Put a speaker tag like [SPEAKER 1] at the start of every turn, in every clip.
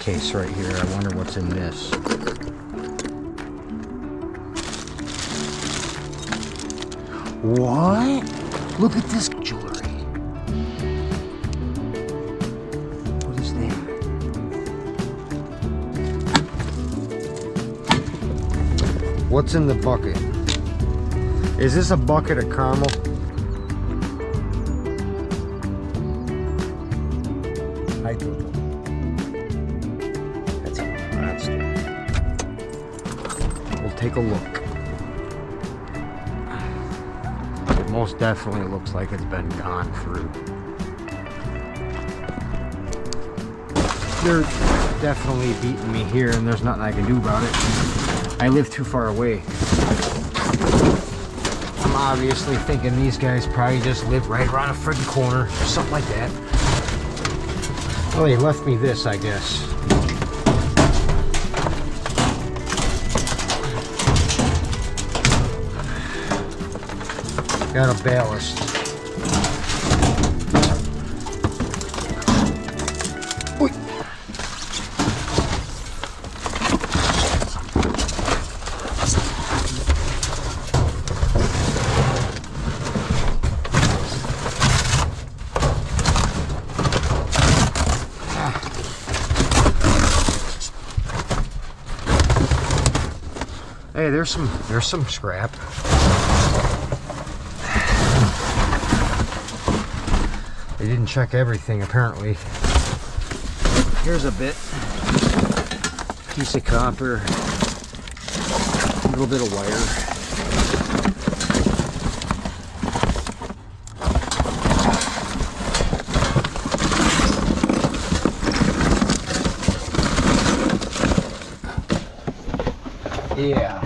[SPEAKER 1] case right here. I wonder what's in this. What? Look at this jewelry. What is that? What's in the bucket? Is this a bucket of caramel? I don't know. That's a monster. We'll take a look. It most definitely looks like it's been gone through. They're definitely beating me here, and there's nothing I can do about it. I live too far away. I'm obviously thinking these guys probably just live right around a freaking corner or something like that. Well, they left me this, I guess. Got a ballast. Oy. Hey, there's some scrap. They didn't check everything apparently. Here's a bit. Piece of copper. A little bit of wire. Yeah.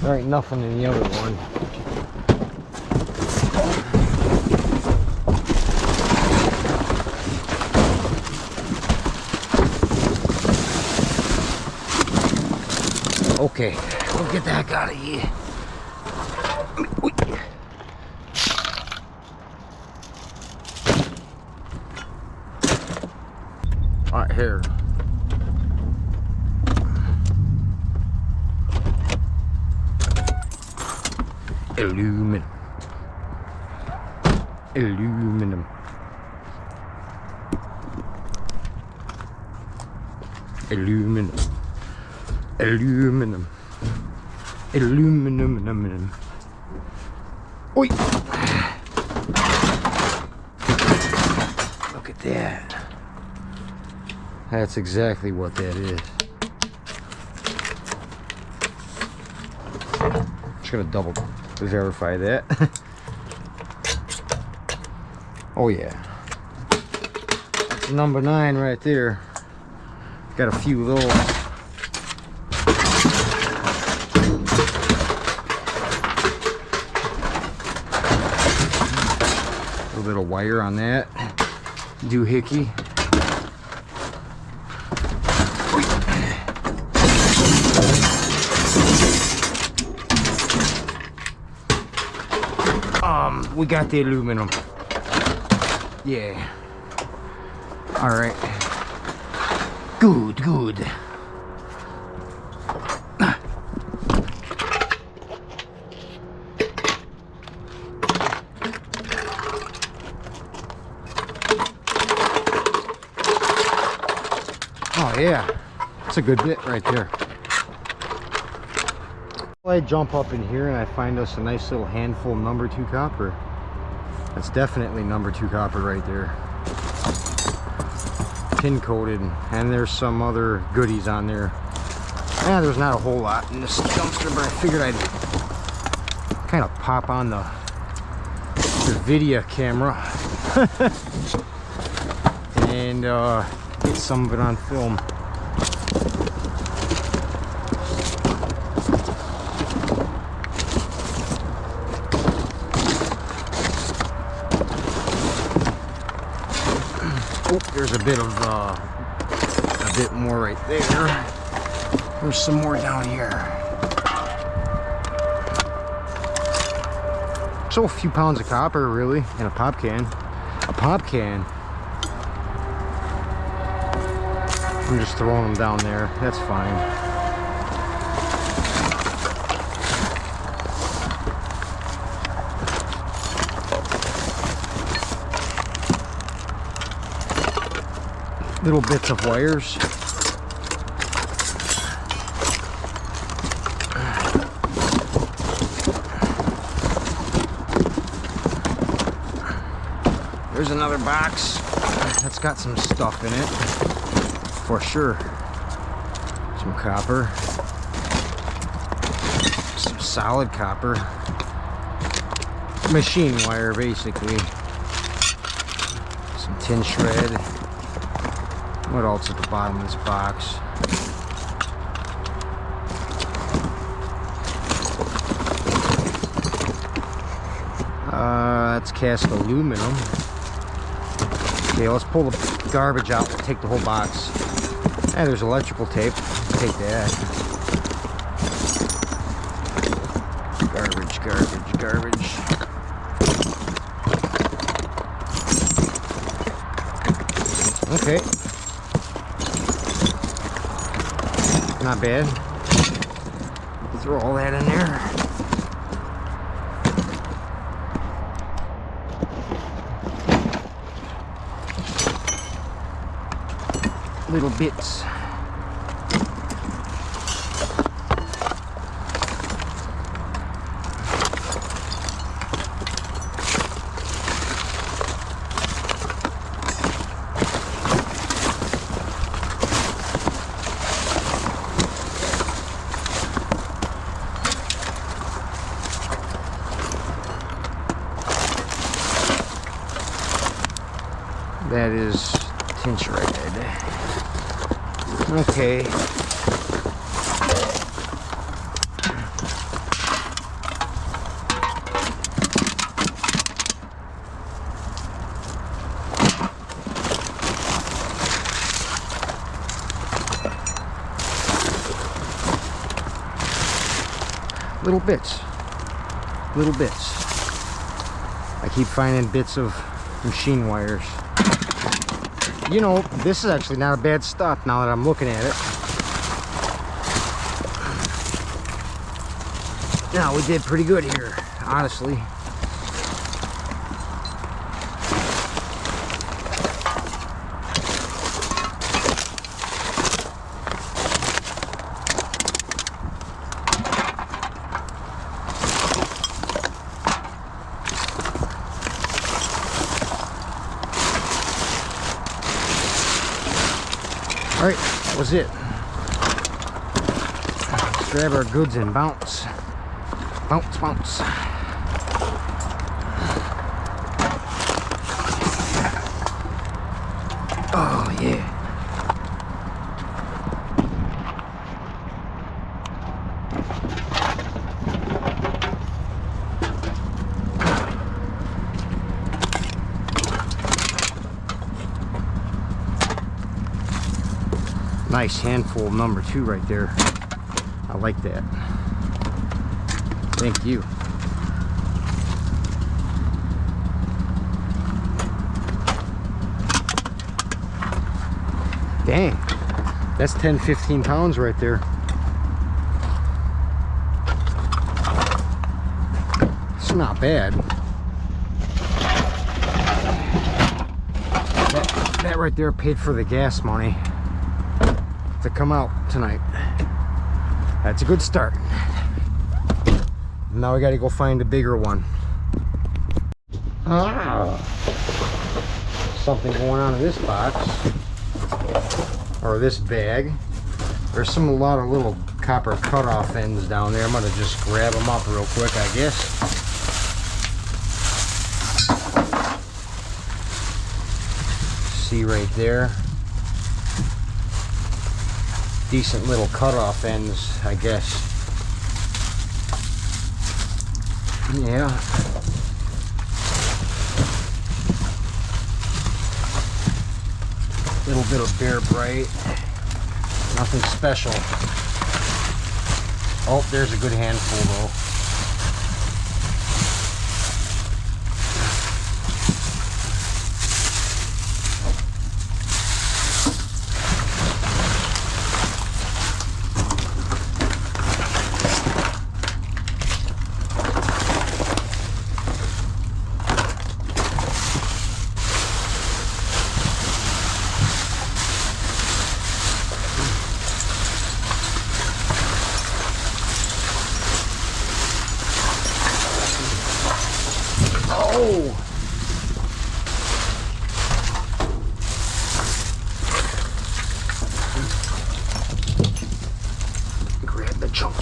[SPEAKER 1] There ain't nothing in the other one. Okay, we'll get the heck out of here. Alright, here. Aluminum. Aluminum. Aluminum. Aluminum. Aluminum. Oi! Look at that. That's exactly what that is. Just gonna double verify that. Oh yeah. That's number 9 right there. Got a few of those. Little wire on that doohickey. We got the aluminum. Yeah. All right. Good. Oh yeah, that's a good bit right there. I jump up in here and I find us a nice little handful of number 2 copper. That's definitely number 2 copper right there. Pin coated, and there's some other goodies on there. Yeah, there's not a whole lot in this dumpster, but I figured I'd kind of pop on the video camera and get some of it on film. Oh, there's a bit of a bit more right there. There's some more down here. So a few pounds of copper really in a pop can. A pop can. I'm just throwing them down there. That's fine. Little bits of wires. There's another box that's got some stuff in it, for sure. Some copper, some solid copper, machine wire basically, some tin shred. What else at the bottom of this box? That's cast aluminum. Okay, let's pull the garbage out and take the whole box. And there's electrical tape. Take that. Garbage, garbage, garbage. Okay. Not bad. Throw all that in there. Little bits. That is tin shredded. Okay. Little bits. Little bits. I keep finding bits of machine wires. You know, this is actually not a bad stuff now that I'm looking at it. Yeah, we did pretty good here, honestly. Alright, that was it. Let's grab our goods and bounce. Bounce, bounce. Oh, yeah. Nice handful number 2 right there. I like that. Thank you. Dang, that's 10-15 pounds right there. It's not bad. That right there paid for the gas money to come out tonight. That's a good start. Now we got to go find a bigger one. Something going on in this box, or this bag. There's a lot of little copper cutoff ends down there. I'm gonna just grab them up real quick, I guess. See right there. Decent little cutoff ends, I guess. Yeah. Little bit of Bear Bright. Nothing special. Oh, there's a good handful though.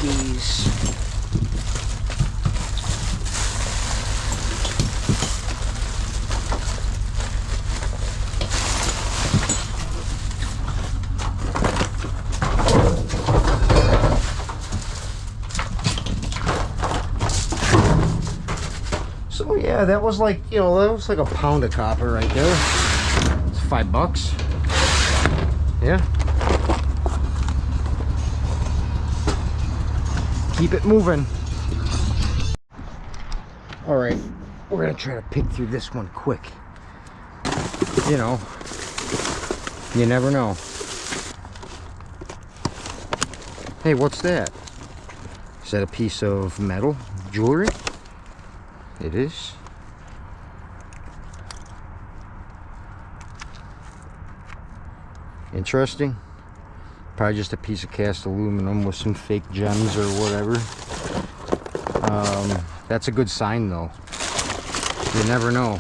[SPEAKER 1] keys. So yeah, that was like, you know, that was like a pound of copper right there. It's $5. Yeah. Keep it moving. All right, we're gonna try to pick through this one quick. You know, you never know. Hey, what's that? Is that a piece of metal? Jewelry? It is. Interesting. Probably just a piece of cast aluminum with some fake gems or whatever. That's a good sign though. You never know.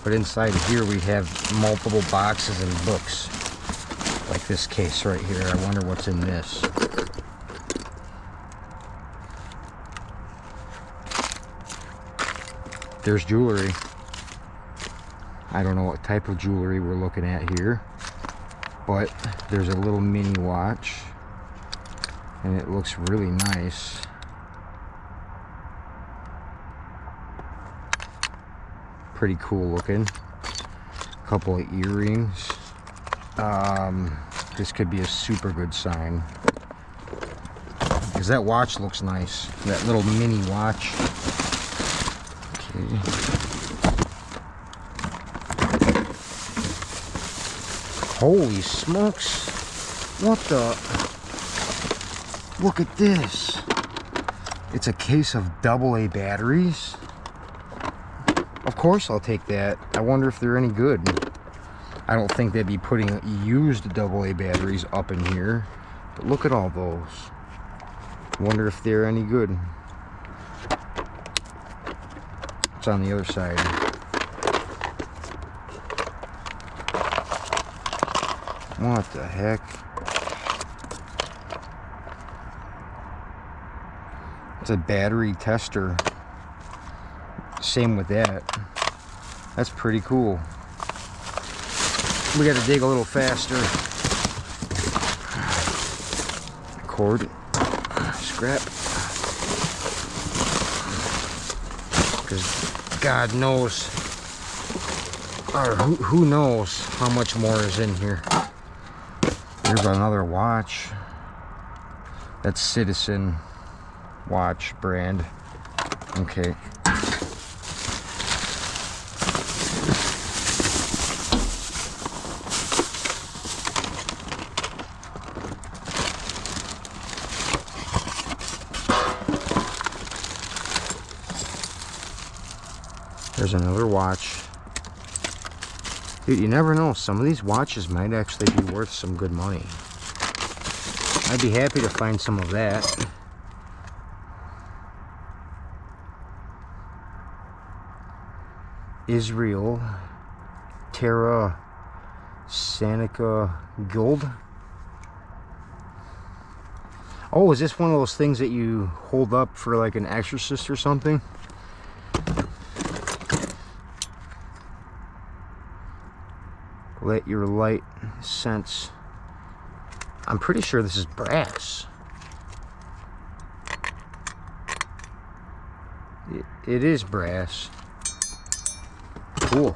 [SPEAKER 1] But inside here we have multiple boxes and books. Like this case right here. I wonder what's in this. There's jewelry. I don't know what type of jewelry we're looking at here, but there's a little mini watch and it looks really nice. Pretty cool looking. A couple of earrings. This could be a super good sign because that watch looks nice. That little mini watch. Okay. Holy smokes. What the? Look at this. It's a case of AA batteries. Of course I'll take that. I wonder if they're any good. I don't think they'd be putting used AA batteries up in here. But look at all those. Wonder if they're any good. What's on the other side? What the heck? It's a battery tester. Same with that. That's pretty cool. We gotta dig a little faster. Cord. Scrap. Because God knows, or who knows how much more is in here. Here's another watch. That's Citizen watch brand. Okay. There's another watch. Dude, you never know. Some of these watches might actually be worth some good money. I'd be happy to find some of that. Israel Terra Sanica Gold. Oh, is this one of those things that you hold up for like an exorcist or something? Let your light sense. I'm pretty sure this is brass. It is brass. Cool.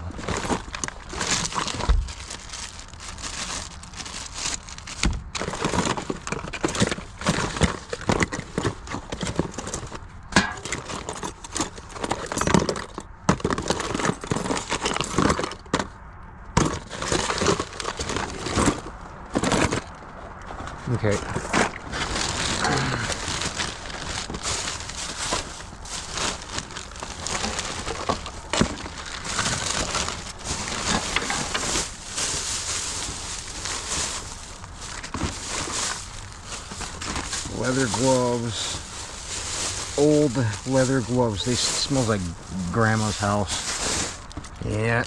[SPEAKER 1] Okay. Leather gloves. Old leather gloves. They smell like grandma's house. Yeah.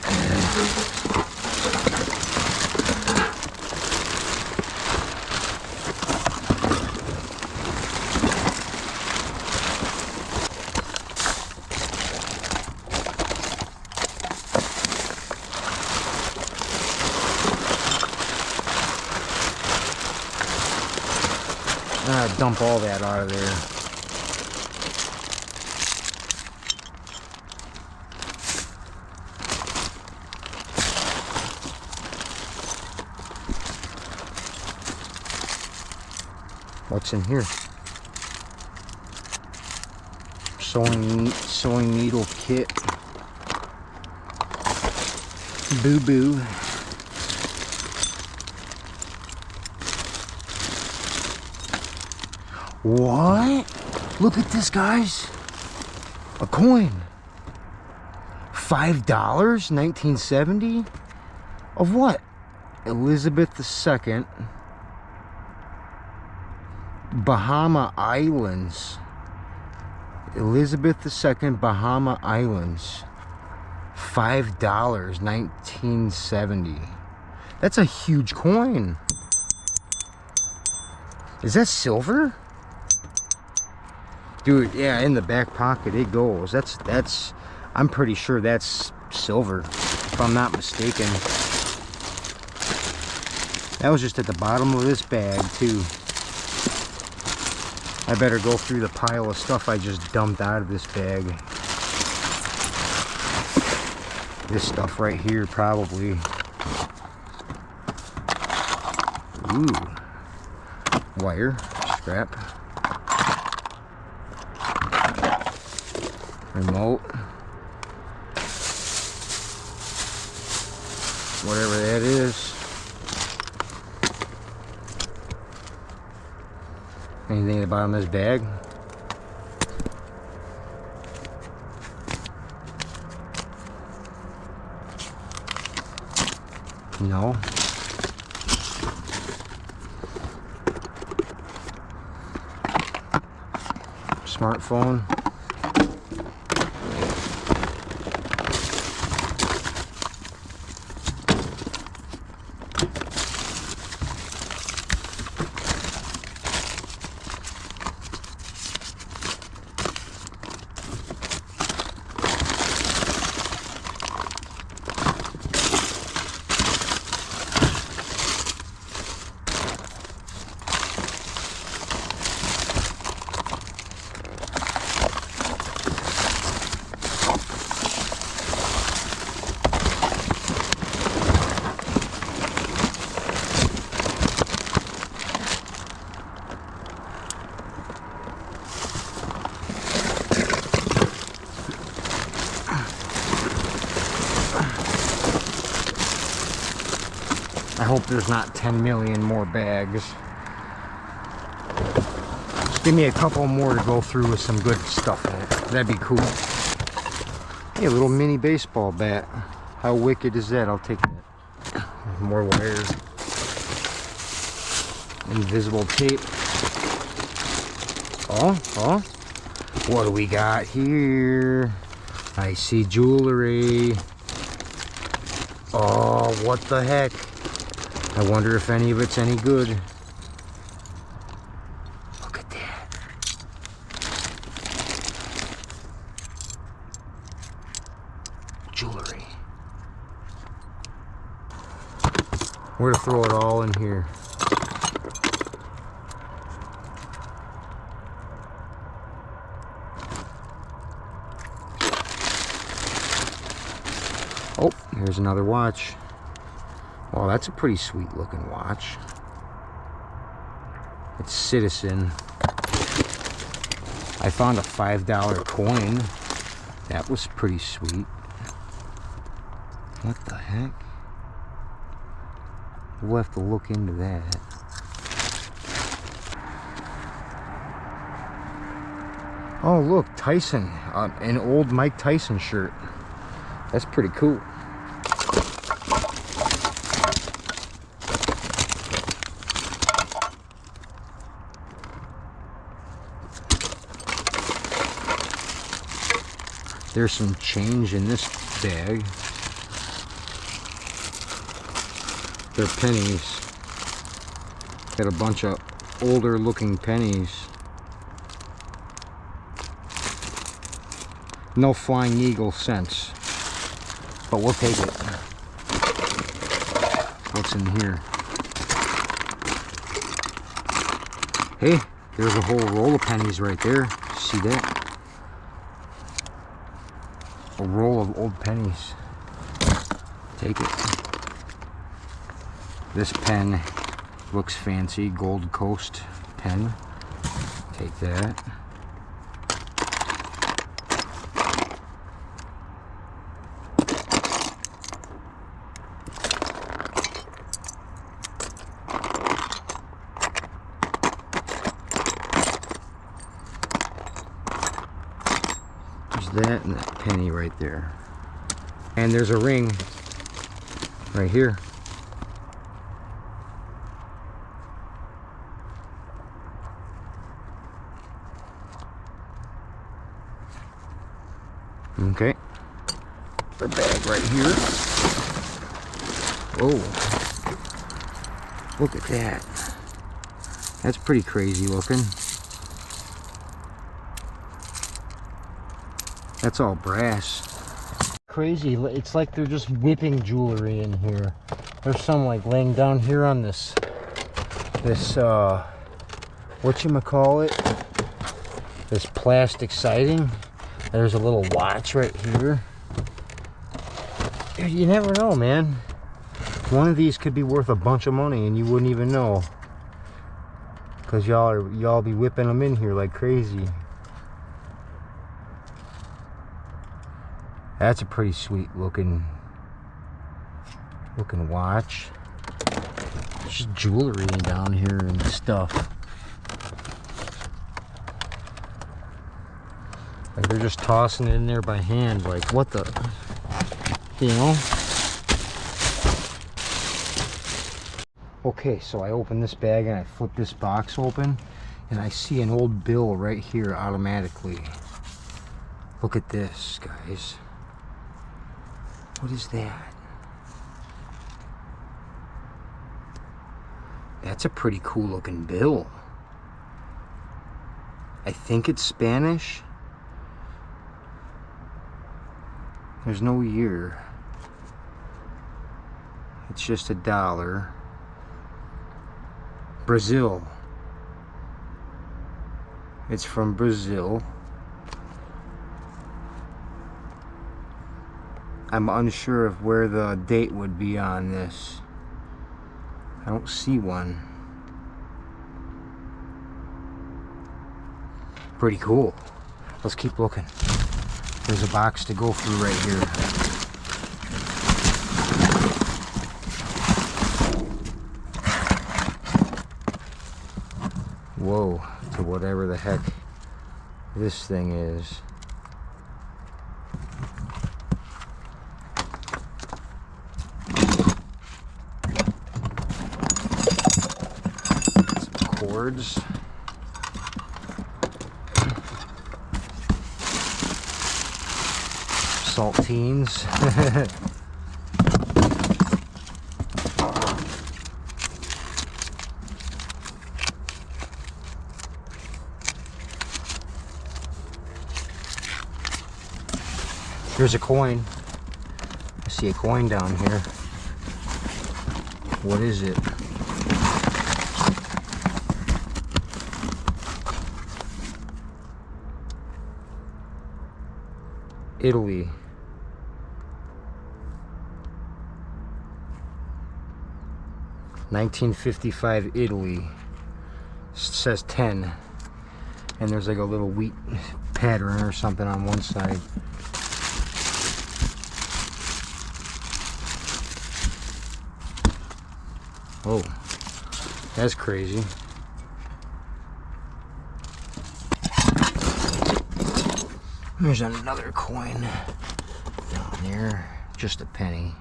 [SPEAKER 1] Dump all that out of there. What's in here? Sewing needle kit. Boo boo. What? Look at this, guys. A coin. $5, 1970? Of what? Elizabeth II. Bahama Islands. Elizabeth II, Bahama Islands. $5, 1970. That's a huge coin. Is that silver? Dude, yeah, in the back pocket it goes. That's I'm pretty sure that's silver, if I'm not mistaken. That was just at the bottom of this bag too. I better go through the pile of stuff I just dumped out of this bag. This stuff right here, probably. Ooh. Wire, strap. Remote. Whatever that is. Anything at the bottom of this bag? No. Smartphone. I hope there's not 10 million more bags. Just give me a couple more to go through with some good stuff in it. That'd be cool. Hey, a little mini baseball bat. How wicked is that? I'll take that. More wires. Invisible tape. Oh. What do we got here? I see jewelry. Oh, what the heck? I wonder if any of it's any good. Look at that. Jewelry. We're gonna throw it all in here. Oh, here's another watch. Well, that's a pretty sweet looking watch. It's Citizen. I found a $5 coin. That was pretty sweet. What the heck? We'll have to look into that. Oh, look, Tyson. An old Mike Tyson shirt. That's pretty cool. There's some change in this bag. They're pennies. Got a bunch of older looking pennies. No Flying Eagle cents, but we'll take it. What's in here? Hey, There's a whole roll of pennies right there. See that? A roll of old pennies. Take it. This pen looks fancy. Gold Coast pen. Take that. There's that and that penny right there. And there's a ring right here. Okay. The bag right here. Oh. Look at that. That's pretty crazy looking. That's all brass. Crazy. It's like they're just whipping jewelry in here. There's some like laying down here on this whatchamacallit? This plastic siding. There's a little watch right here. Dude, you never know, man. One of these could be worth a bunch of money and you wouldn't even know. Cause y'all be whipping them in here like crazy. That's a pretty sweet looking watch. There's just jewelry down here and stuff. Like they're just tossing it in there by hand. Like what the, you know? Okay, so I open this bag and I flip this box open and I see an old bill right here automatically. Look at this, guys. What is that? That's a pretty cool looking bill. I think it's Spanish. There's no year. It's just $1. Brazil. It's from Brazil. I'm unsure of where the date would be on this. I don't see one. Pretty cool. Let's keep looking. There's a box to go through right here. Whoa, to whatever the heck this thing is. Some cords. Saltines. Here's a coin. I see a coin down here. What is it? Italy. $1955 Italy. It says 10. And there's like a little wheat pattern or something on one side. Oh, that's crazy. There's another coin down there. Just a penny.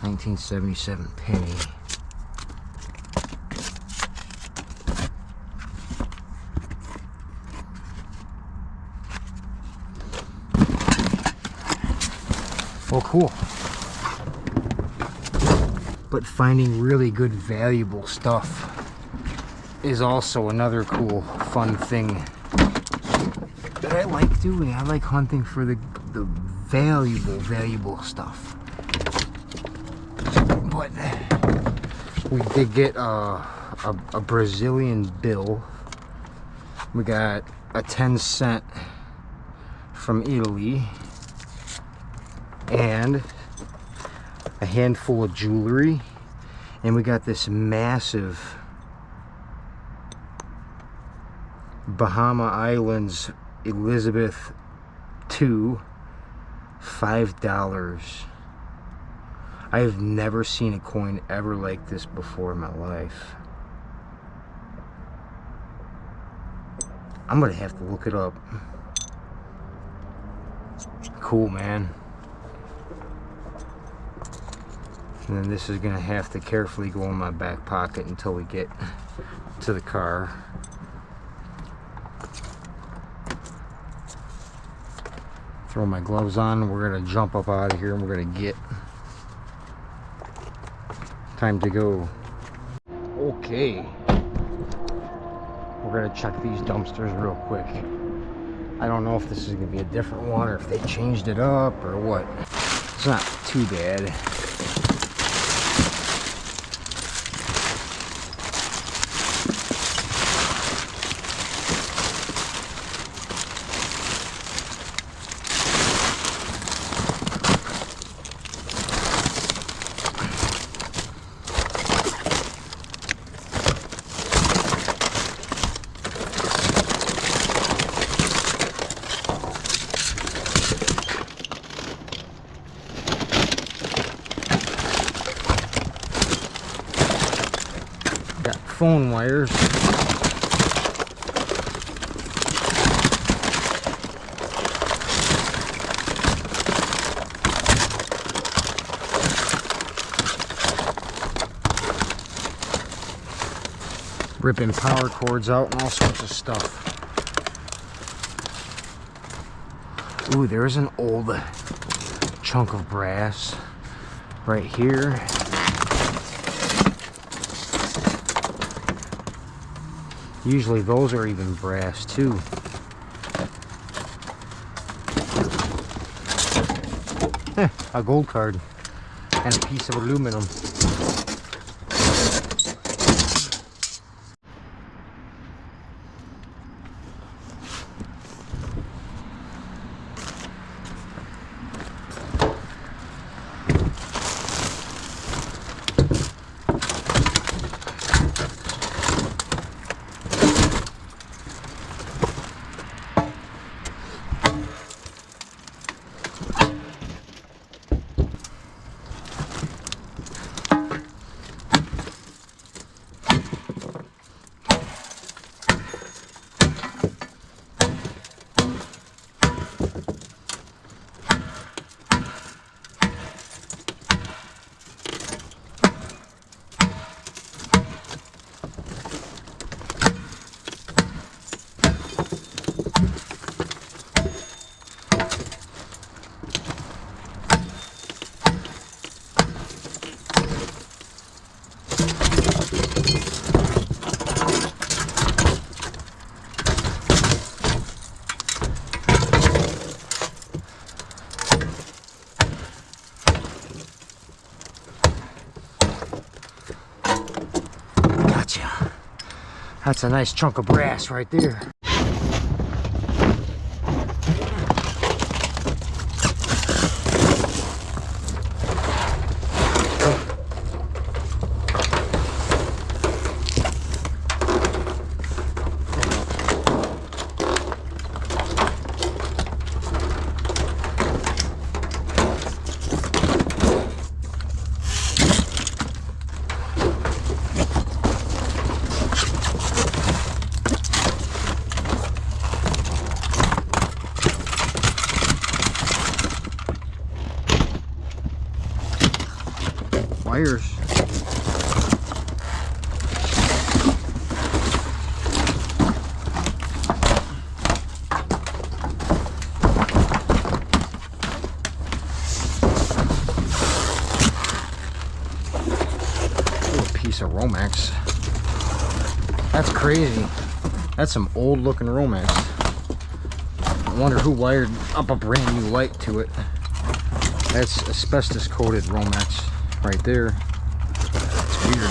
[SPEAKER 1] 1977 penny. Oh, cool. But finding really good, valuable stuff is also another cool, fun thing that I like doing. I like hunting for the valuable stuff. But we did get a Brazilian bill We got a 10-cent from Italy and a handful of jewelry, and we got this massive Bahama Islands Elizabeth II, $5. I have never seen a coin ever like this before in my life. I'm gonna have to look it up. Cool, man. And then this is gonna have to carefully go in my back pocket until we get to the car. Throw my gloves on. We're gonna jump up out of here and we're gonna get. Time to go. Okay. We're gonna check these dumpsters real quick. I don't know if this is gonna be a different one or if they changed it up or what. It's not too bad. Phone wires. Ripping power cords out and all sorts of stuff. Ooh, there's an old chunk of brass right here. Usually those are even brass too. A gold card and a piece of aluminum. That's a nice chunk of brass right there. Wires. Little piece of Romex. That's crazy. That's some old looking Romex. I wonder who wired up a brand new light to it. That's asbestos coated Romex right there. It's weird.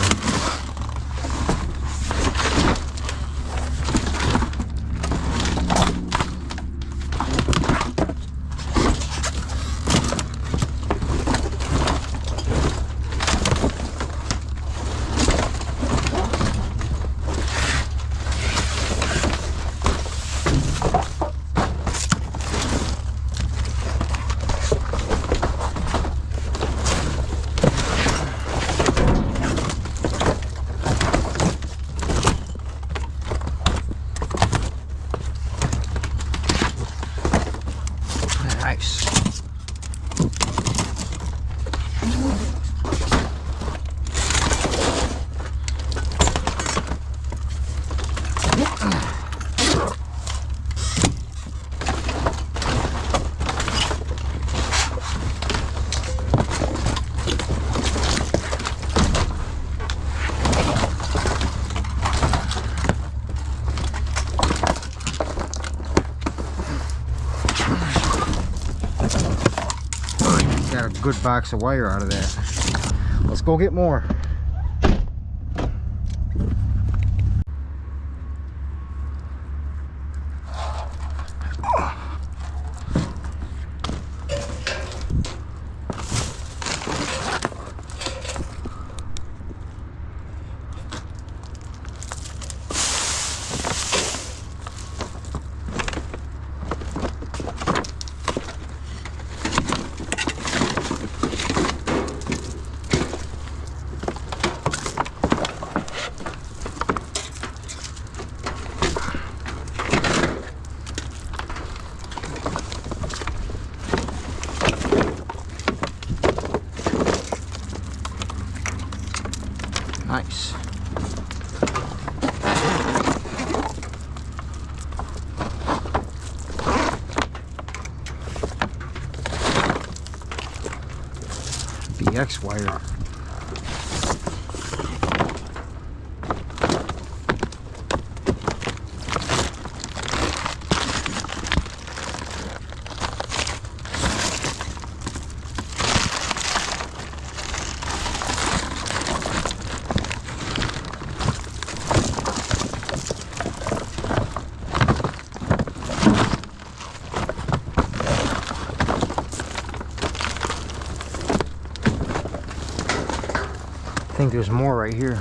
[SPEAKER 1] good box of wire out of that. Let's go get more. Nice. BX wire. I think there's more right here.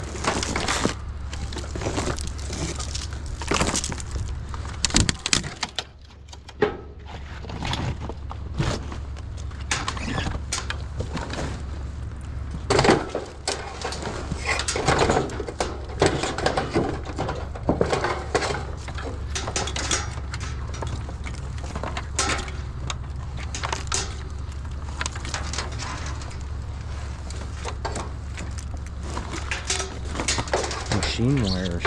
[SPEAKER 1] Machine wires.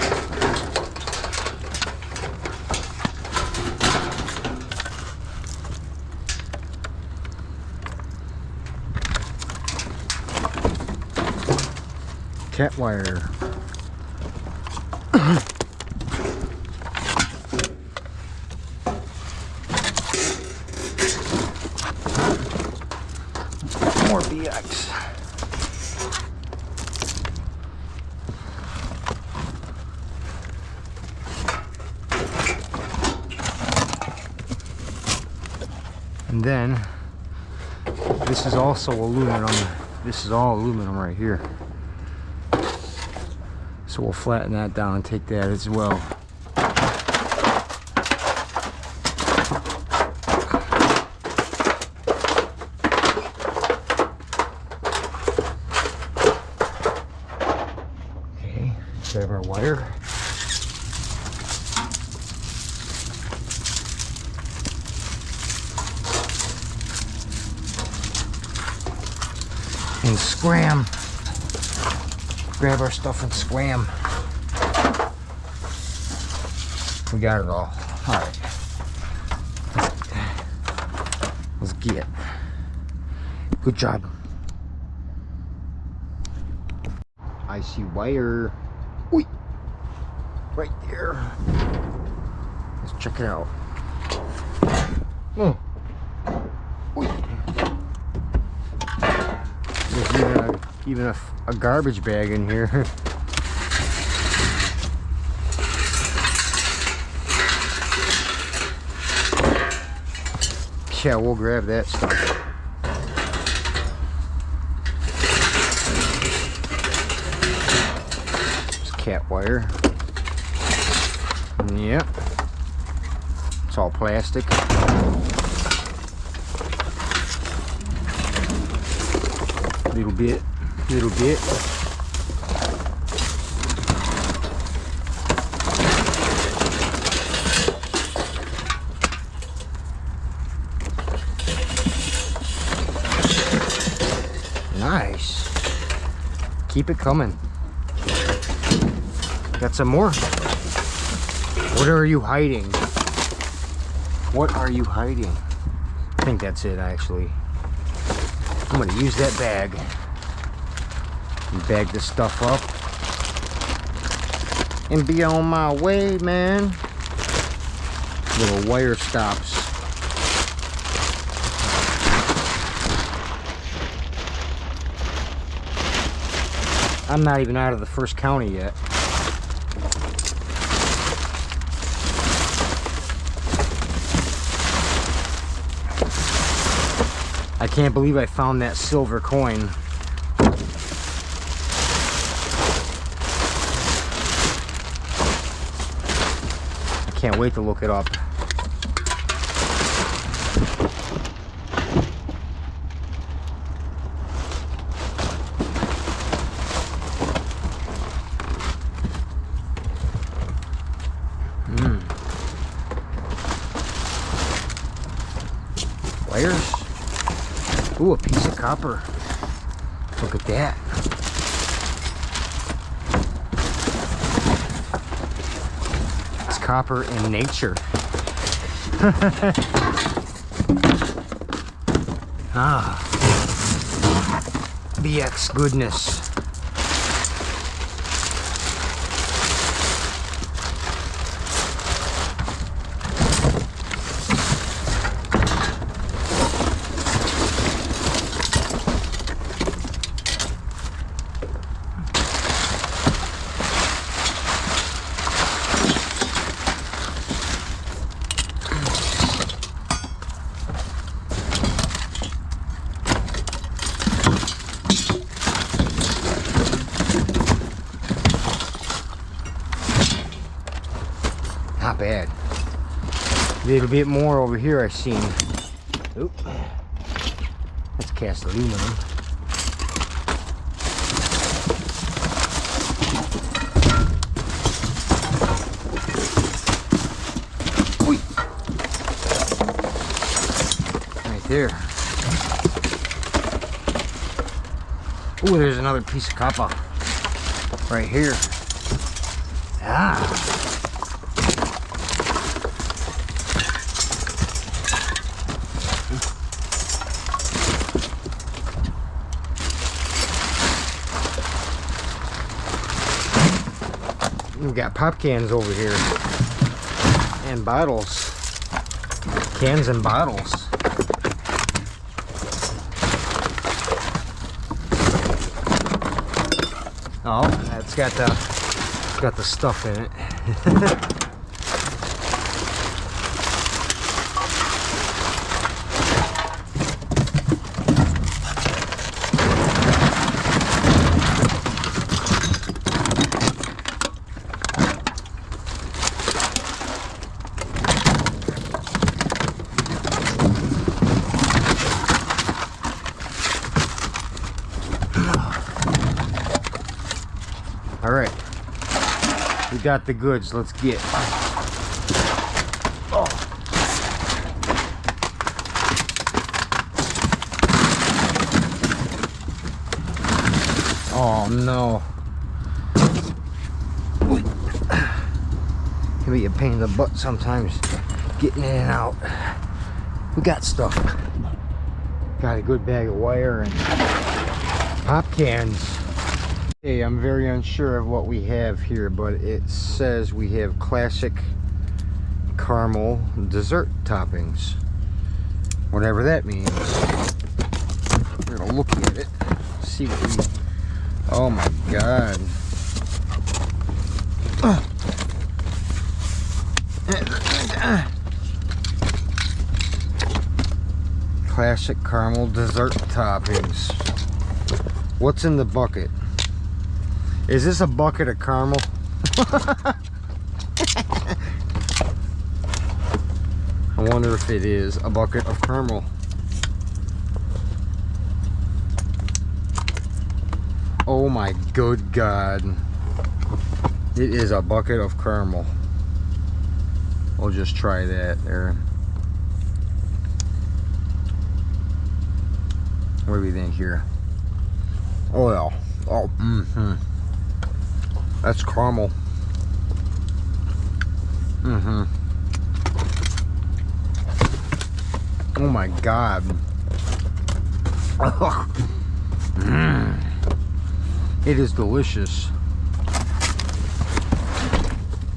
[SPEAKER 1] Cat wire. More BX. And then this is also aluminum. This is all aluminum right here. So we'll flatten that down and take that as well. Okay, grab our wire. And scram. Grab our stuff and scram. We got it all. Alright. Let's get it. Good job. I see wire. Wait. Right there. Let's check it out. Oh. There's even a garbage bag in here. Yeah, we'll grab that stuff. It's cat wire. Yep. It's all plastic. Little bit. Nice. Keep it coming. Got some more. What are you hiding? What are you hiding? I think that's it, actually. I'm gonna use that bag and bag this stuff up and be on my way, man. Little wire stops. I'm not even out of the first county yet. I can't believe I found that silver coin. I can't wait to look it up. Wires. Ooh, a piece of copper. Look at that. It's copper in nature. Ah. BX goodness. Not bad. A little bit more over here I seen. Oop. That's cast aluminum. Oy. Right there. Ooh, there's another piece of copper. Right here. Ah. We've got pop cans over here and bottles, cans and bottles. Oh, that's got the stuff in it. All right, we got the goods. Let's get. Oh. Oh no. Can be a pain in the butt sometimes getting in and out. We got stuff. Got a good bag of wire and pop cans. Hey, I'm very unsure of what we have here, but it says we have classic caramel dessert toppings. Whatever that means. We're gonna look at it, see what we. Oh my god. Classic caramel dessert toppings. What's in the bucket? Is this a bucket of caramel? I wonder if it is a bucket of caramel. Oh my good god. It is a bucket of caramel. We'll just try that there. What do we think here? Oh yeah. Oh, mm-hmm. That's caramel. Mm-hmm. Oh my god. It is delicious.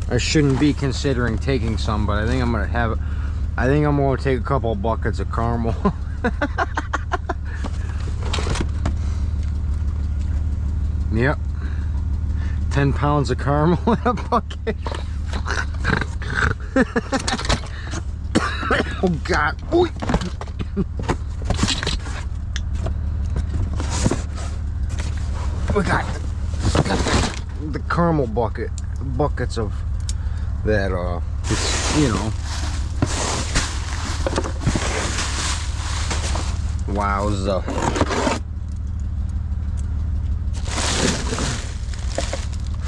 [SPEAKER 1] I shouldn't be considering taking some, but I think I'm gonna have. I think I'm gonna take a couple of buckets of caramel. Yep. 10 pounds of caramel in a bucket. Oh God. Oy. We got the caramel buckets of that, it's, you know. Wowza.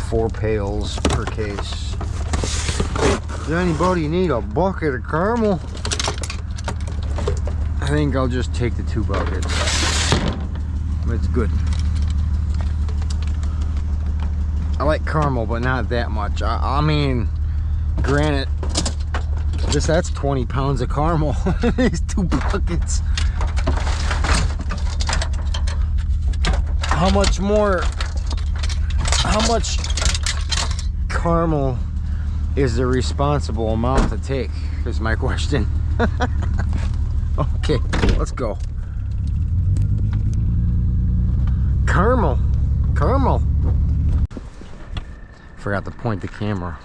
[SPEAKER 1] 4 pails per case. Does anybody need a bucket of caramel? I think I'll just take the 2 buckets. It's good. I like caramel, but not that much. I mean, granted, that's 20 pounds of caramel. These 2 buckets. How much caramel is the responsible amount to take? Is my question. Okay, let's go. Caramel. Forgot to point the camera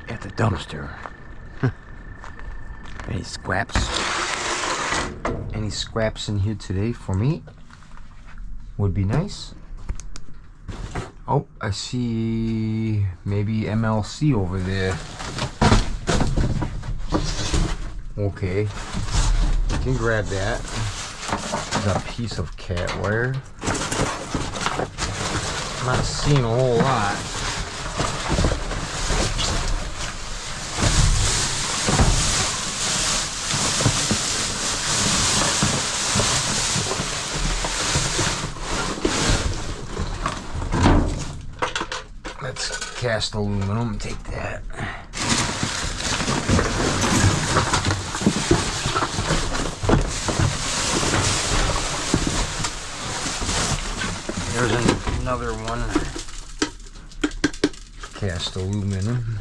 [SPEAKER 1] at the dumpster. Any scraps in here today for me would be nice. Oh, I see maybe MLC over there. Okay, we can grab that. There's a piece of cat wire. I'm not seeing a whole lot. Let's cast aluminum, take that. There's another one. Cast aluminum.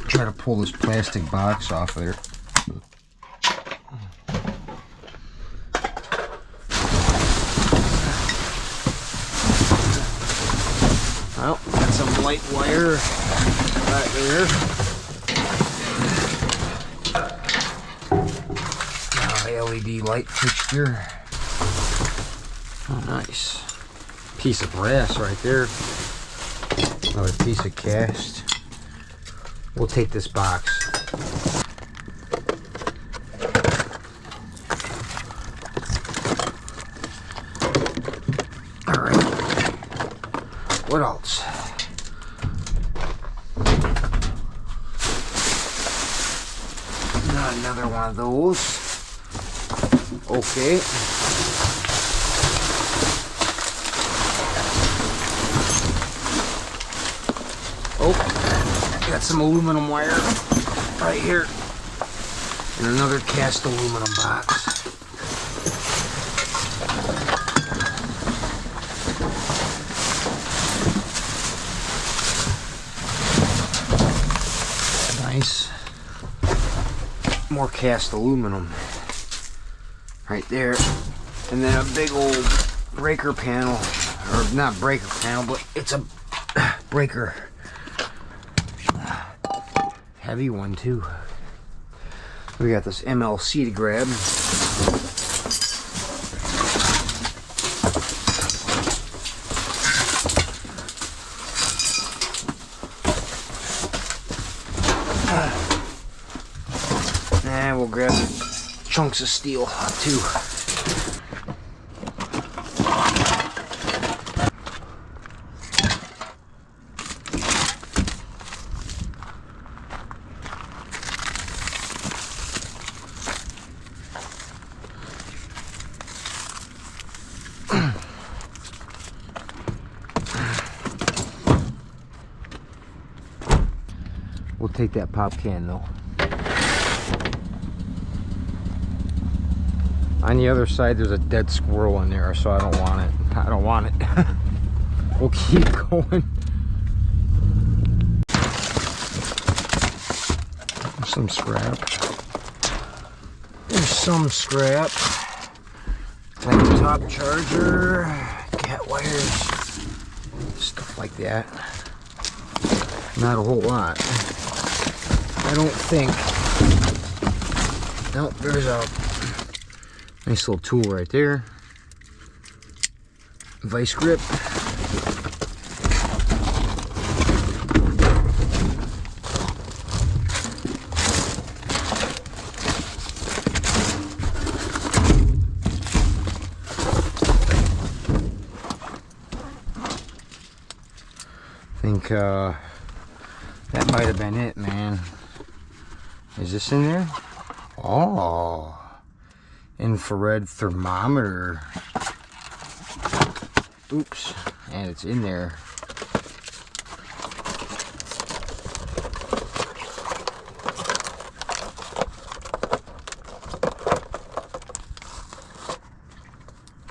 [SPEAKER 1] Try to pull this plastic box off there. Oh, got some light wire right there. LED light fixture. Oh, nice. Piece of brass right there. Another piece of cast. We'll take this box. All right. What else? Another one of those. Okay. Oh, got some aluminum wire right here. And another cast aluminum box. Nice. More cast aluminum right there. And then a big old breaker panel. Or not breaker panel, but it's a breaker. Heavy one too. We got this MLC to grab. And we'll grab chunks of steel too. We'll take that pop can though. On the other side there's a dead squirrel in there, so I don't want it. I don't want it. We'll keep going. Some scrap. There's some scrap. Laptop charger. wires, stuff like that. Not a whole lot, I don't think. Nope, there's a nice little tool right there. Vice grip. I think that might have been it, man. Is this in there? Oh, infrared thermometer. Oops, and it's in there.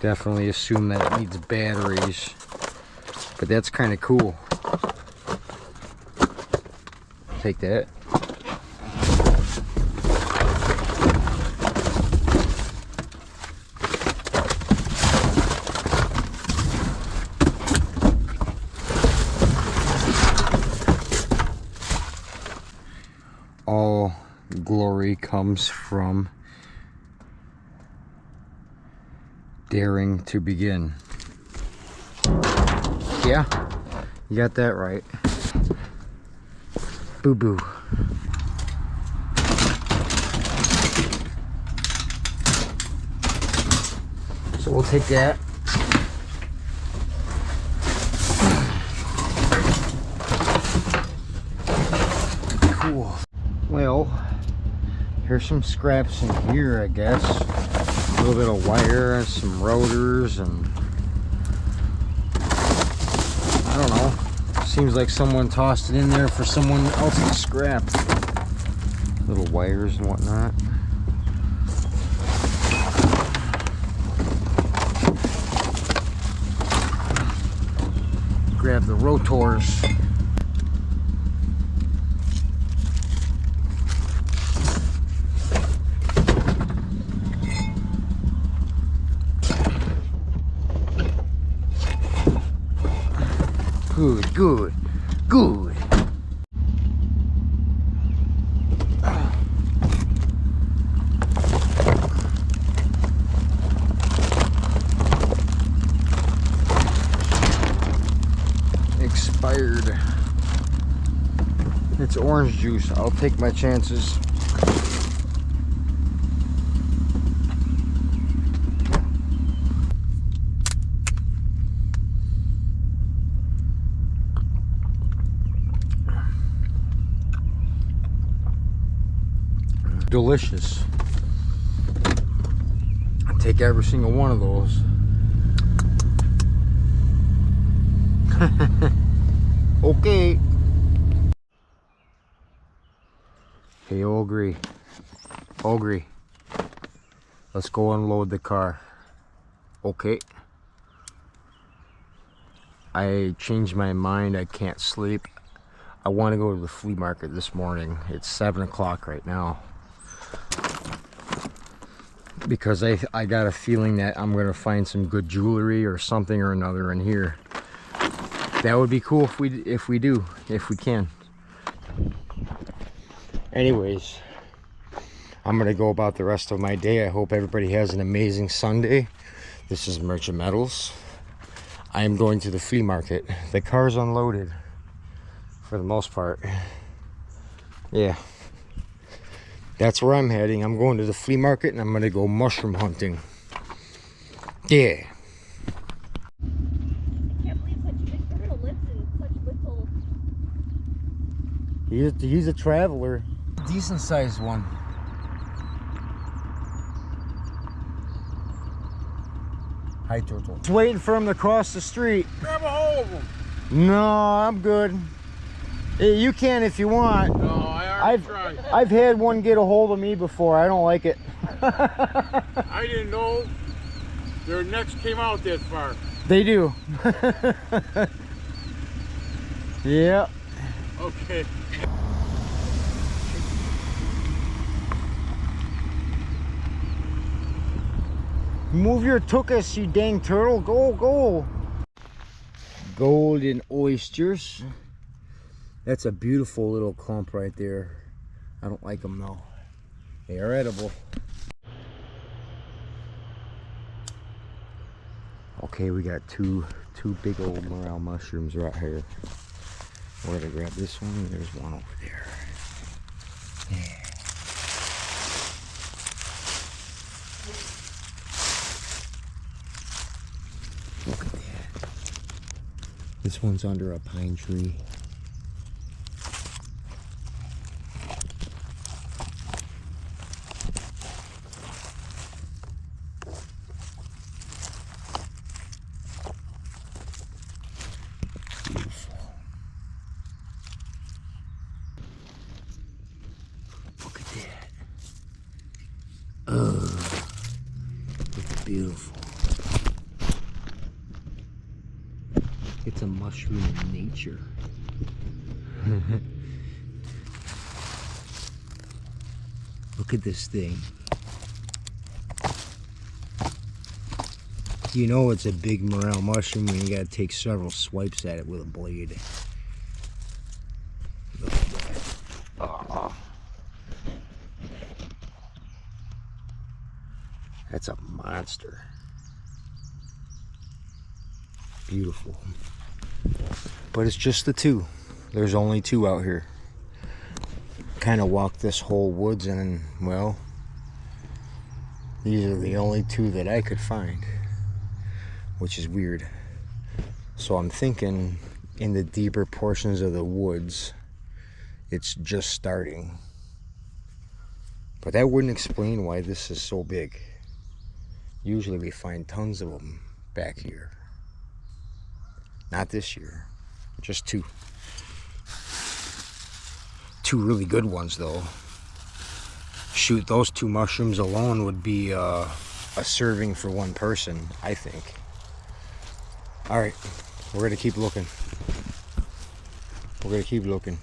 [SPEAKER 1] Definitely assume that it needs batteries, but that's kind of cool. Take that. All glory comes from daring to begin. Yeah, you got that right. Boo boo. So we'll take that. Cool. Well, here's some scraps in here, I guess. A little bit of wire, some rotors, and I don't know. Seems like someone tossed it in there for someone else to scrap. Little wires and whatnot. Grab the rotors. Good, good, good. Expired. It's orange juice. I'll take my chances. Delicious. I'll take every single one of those. Okay. Hey, Ogre. Ogre. Let's go unload the car. Okay. I changed my mind. I can't sleep. I want to go to the flea market this morning. It's 7 o'clock right now. Because I got a feeling that I'm going to find some good jewelry or something or another in here. That would be cool if we can. Anyways, I'm going to go about the rest of my day. I hope everybody has an amazing Sunday. This is Merchant Metals. I am going to the flea market. The car's unloaded for the most part. Yeah. That's where I'm heading. I'm going to the flea market and I'm going to go mushroom hunting. Yeah.
[SPEAKER 2] I can't believe such big turtle lives in such little...
[SPEAKER 1] He's a traveler. Decent sized one. Hi, turtle. Just waiting for him to cross the street.
[SPEAKER 3] Grab a hold of him.
[SPEAKER 1] No, I'm good. You can if you want.
[SPEAKER 3] No, I already tried.
[SPEAKER 1] I've had one get a hold of me before. I don't like it.
[SPEAKER 3] I didn't know their necks came out that far.
[SPEAKER 1] They do. Yeah.
[SPEAKER 3] Okay.
[SPEAKER 1] Move your tuchus, you dang turtle. Go, go. golden oysters. That's a beautiful little clump right there. I don't like them though. They are edible. Okay, we got two big old morel mushrooms right here. We're gonna grab this one, and there's one over there. Yeah. Look at that. This one's under a pine tree. Beautiful. Look at that. Oh, it's beautiful. It's a mushroom in nature. Look at this thing. You know it's a big morel mushroom when you gotta take several swipes at it with a blade. Look at that. Oh. That's a monster. Beautiful. But it's just the two. There's only two out here. Kind of walked this whole woods and, well, these are the only two that I could find, which is weird. So I'm thinking in the deeper portions of the woods, it's just starting. But that wouldn't explain why this is so big. Usually we find tons of them back here. Not this year, just two. Two really good ones though. Shoot, those two mushrooms alone would be a serving for one person, I think. All right, we're gonna keep looking. We're gonna keep looking.